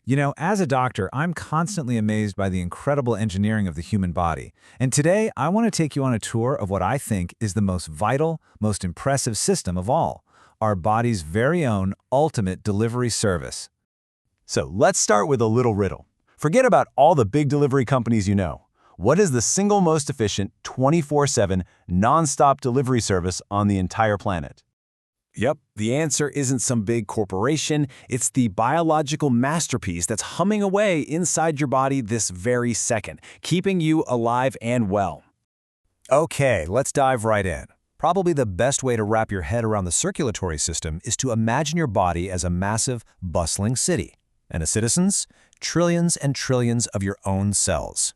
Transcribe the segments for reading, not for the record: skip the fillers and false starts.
You know, as a doctor, I'm constantly amazed by the incredible engineering of the human body. And today, I want to take you on a tour of what I think is the most vital, most impressive system of all, our body's very own ultimate delivery service. So let's start with a little riddle. Forget about all the big delivery companies you know. What is the single most efficient 24/7 non-stop delivery service on the entire planet? Yep, the answer isn't some big corporation. It's the biological masterpiece that's humming away inside your body this very second, keeping you alive and well. Okay, let's dive right in. Probably the best way to wrap your head around the circulatory system is to imagine your body as a massive, bustling city. And the citizens? Trillions and trillions of your own cells.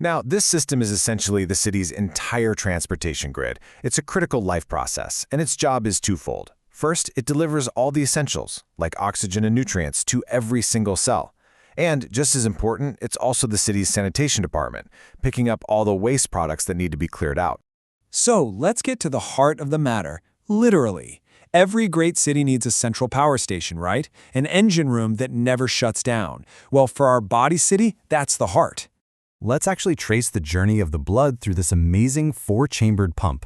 Now, this system is essentially the city's entire transportation grid. It's a critical life process, and its job is twofold. First, it delivers all the essentials, like oxygen and nutrients, to every single cell. And, just as important, it's also the city's sanitation department, picking up all the waste products that need to be cleared out. So, let's get to the heart of the matter, literally. Every great city needs a central power station, right? An engine room that never shuts down. Well, for our body city, that's the heart. Let's actually trace the journey of the blood through this amazing four-chambered pump.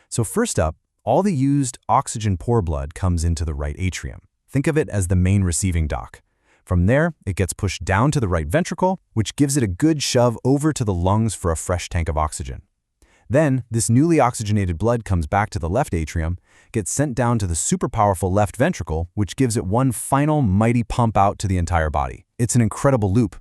So first up, all the used oxygen-poor blood comes into the right atrium. Think of it as the main receiving dock. From there, it gets pushed down to the right ventricle, which gives it a good shove over to the lungs for a fresh tank of oxygen. Then, this newly oxygenated blood comes back to the left atrium, gets sent down to the super powerful left ventricle, which gives it one final mighty pump out to the entire body. It's an incredible loop.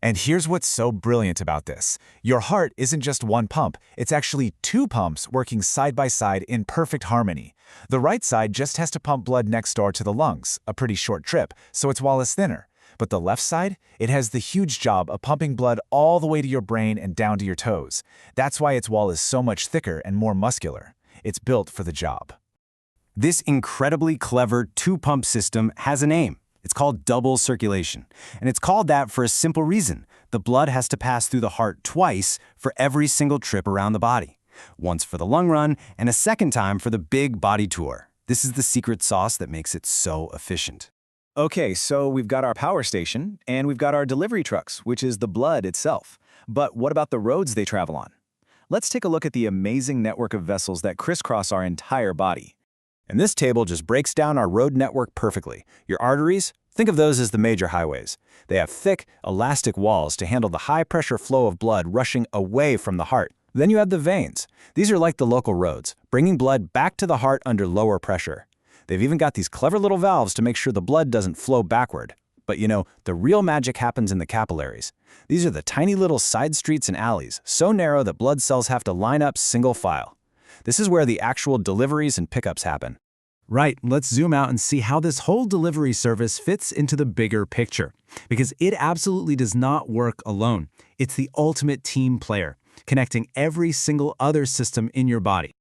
And here's what's so brilliant about this. Your heart isn't just one pump, it's actually two pumps working side by side in perfect harmony. The right side just has to pump blood next door to the lungs, a pretty short trip, so its wall is thinner. But the left side, it has the huge job of pumping blood all the way to your brain and down to your toes. That's why its wall is so much thicker and more muscular. It's built for the job. This incredibly clever two-pump system has a name. It's called double circulation, and it's called that for a simple reason. The blood has to pass through the heart twice for every single trip around the body. Once for the lung run, and a second time for the big body tour. This is the secret sauce that makes it so efficient. Okay, so we've got our power station, and we've got our delivery trucks, which is the blood itself. But what about the roads they travel on? Let's take a look at the amazing network of vessels that crisscross our entire body. And this table just breaks down our road network perfectly. Your arteries, think of those as the major highways. They have thick, elastic walls to handle the high-pressure flow of blood rushing away from the heart. Then you have the veins. These are like the local roads, bringing blood back to the heart under lower pressure. They've even got these clever little valves to make sure the blood doesn't flow backward. But you know, the real magic happens in the capillaries. These are the tiny little side streets and alleys, so narrow that blood cells have to line up single file. This is where the actual deliveries and pickups happen. Right, let's zoom out and see how this whole delivery service fits into the bigger picture. Because it absolutely does not work alone. It's the ultimate team player, connecting every single other system in your body.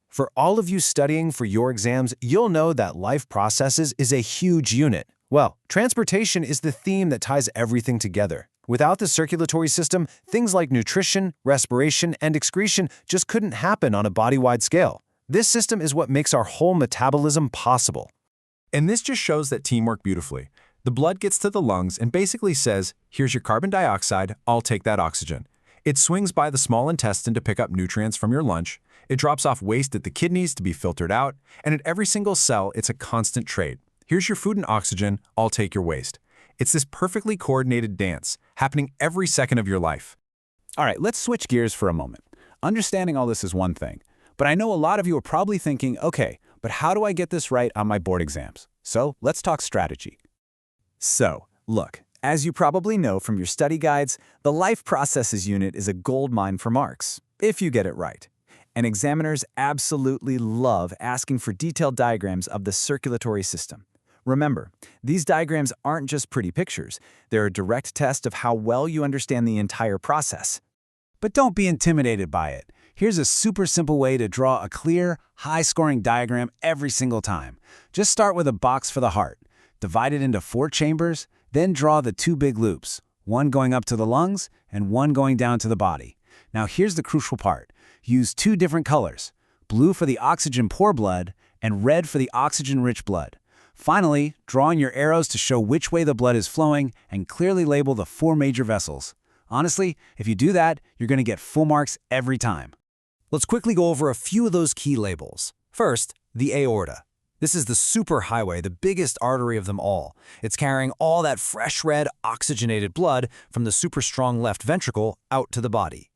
For all of you studying for your exams, you'll know that life processes is a huge unit. Well, transportation is the theme that ties everything together. Without the circulatory system, things like nutrition, respiration, and excretion just couldn't happen on a body-wide scale. This system is what makes our whole metabolism possible. And this just shows that teamwork beautifully. The blood gets to the lungs and basically says, here's your carbon dioxide, I'll take that oxygen. It swings by the small intestine to pick up nutrients from your lunch. It drops off waste at the kidneys to be filtered out. And at every single cell, it's a constant trade. Here's your food and oxygen, I'll take your waste. It's this perfectly coordinated dance, happening every second of your life. All right, let's switch gears for a moment. Understanding all this is one thing, but I know a lot of you are probably thinking, okay, but how do I get this right on my board exams? So let's talk strategy. So, look, as you probably know from your study guides, the life processes unit is a goldmine for marks, if you get it right. And examiners absolutely love asking for detailed diagrams of the circulatory system. Remember, these diagrams aren't just pretty pictures. They're a direct test of how well you understand the entire process. But don't be intimidated by it. Here's a super simple way to draw a clear, high-scoring diagram every single time. Just start with a box for the heart. Divide it into 4 chambers, then draw the 2 big loops, one going up to the lungs and one going down to the body. Now here's the crucial part. Use 2 different colors, blue for the oxygen-poor blood and red for the oxygen-rich blood. Finally, draw in your arrows to show which way the blood is flowing and clearly label the 4 major vessels. Honestly, if you do that, you're going to get full marks every time. Let's quickly go over a few of those key labels. First, the aorta. This is the superhighway, the biggest artery of them all. It's carrying all that fresh red, oxygenated blood from the super strong left ventricle out to the body.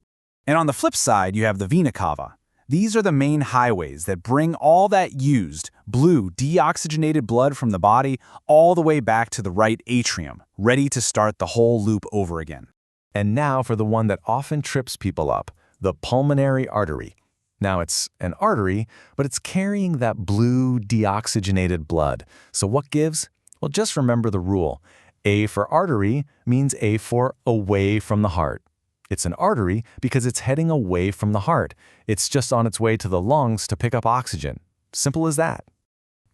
And on the flip side, you have the vena cava. These are the main highways that bring all that used, blue, deoxygenated blood from the body all the way back to the right atrium, ready to start the whole loop over again. And now for the one that often trips people up, the pulmonary artery. Now it's an artery, but it's carrying that blue, deoxygenated blood. So what gives? Well, just remember the rule. A for artery means A for away from the heart. It's an artery because it's heading away from the heart. It's just on its way to the lungs to pick up oxygen. Simple as that.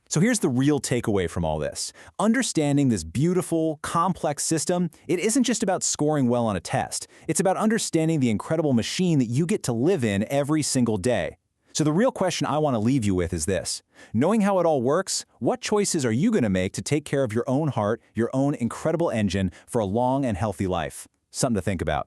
So here's the real takeaway from all this. Understanding this beautiful, complex system, it isn't just about scoring well on a test. It's about understanding the incredible machine that you get to live in every single day. So the real question I want to leave you with is this. Knowing how it all works, what choices are you going to make to take care of your own heart, your own incredible engine for a long and healthy life? Something to think about.